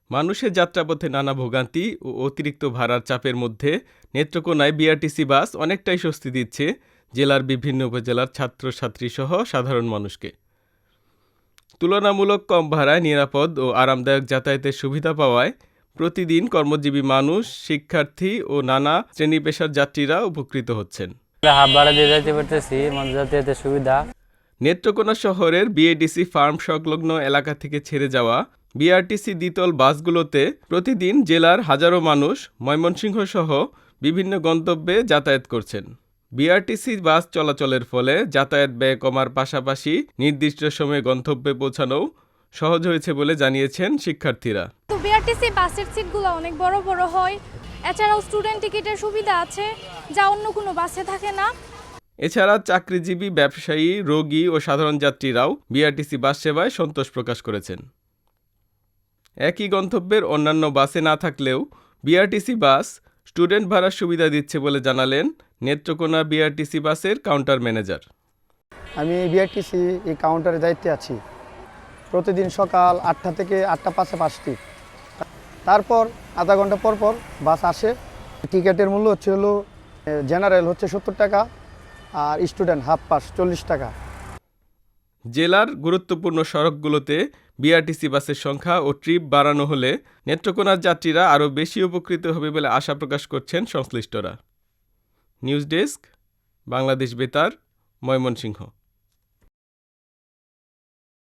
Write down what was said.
মানুষের যাত্রাপথে নানা ভোগান্তি ও অতিরিক্ত ভাড়ার চাপের মধ্যে নেত্রকোনায় বিআরটিসি বাস অনেকটাই স্বস্তি দিচ্ছে জেলার বিভিন্ন উপজেলার ছাত্রছাত্রীসহ সাধারণ মানুষকে। তুলনামূলক কম ভাড়ায় নিরাপদ ও আরামদায়ক যাতায়াতের সুবিধা পাওয়ায় প্রতিদিন কর্মজীবী মানুষ, শিক্ষার্থী ও নানা শ্রেণী-পেশার যাত্রীরা উপকৃত হচ্ছেন। হাফ ভাড়া দিয়ে যাইতে পারতেছি, যাতায়াতের সুবিধা। নেত্রকোনা শহরের বিএডিসি ফার্ম সংলগ্ন এলাকা থেকে ছেড়ে যাওয়া বিআরটিসি দ্বিতল বাসগুলোতে প্রতিদিন জেলার হাজারো মানুষ ময়মনসিংহ সহ বিভিন্ন গন্তব্যে যাতায়াত করছেন। বিআরটিসি বাস চলাচলের ফলে যাতায়াত ব্যয় কমার পাশাপাশি নির্দিষ্ট সময়ে গন্তব্যে পৌঁছানোও সহজ হয়েছে বলে জানিয়েছেন শিক্ষার্থীরা। তো বিআরটিসি বাসের সিটগুলো অনেক বড় বড় হয়, এছাড়াও স্টুডেন্ট টিকিটের সুবিধা আছে যা অন্য কোনো বাসে থাকে না। এছাড়া চাকরিজীবী, ব্যবসায়ী, রোগী ও সাধারণ যাত্রীরাও বিআরটিসি বাস সেবায় সন্তোষ প্রকাশ করেছেন। একই গন্তব্যের অন্যান্য বাসে না থাকলেও বিআরটিসি বাস স্টুডেন্ট ভাড়ার সুবিধা দিচ্ছে বলে জানালেন নেত্রকোনা বিআরটিসি বাসের কাউন্টার ম্যানেজার। আমি বিআরটিসি এই কাউন্টারে দায়িত্বে আছি। প্রতিদিন সকাল 8টা থেকে 8টা 5:05, তারপর আধা ঘন্টা পর পর বাস আসে। টিকিটের মূল্য হলো জেনারেল 70 টাকা, আর স্টুডেন্ট হাফ পাস 40 টাকা। জেলার গুরুত্বপূর্ণ সড়কগুলোতে বিআরটিসি বাসের সংখ্যা ও ট্রিপ বাড়ানো হলে নেত্রকোনার যাত্রীরা আরও বেশি উপকৃত হবে বলে আশা প্রকাশ করছেন সংশ্লিষ্টরা। নিউজ ডেস্ক, বাংলাদেশ বেতার, ময়মনসিংহ।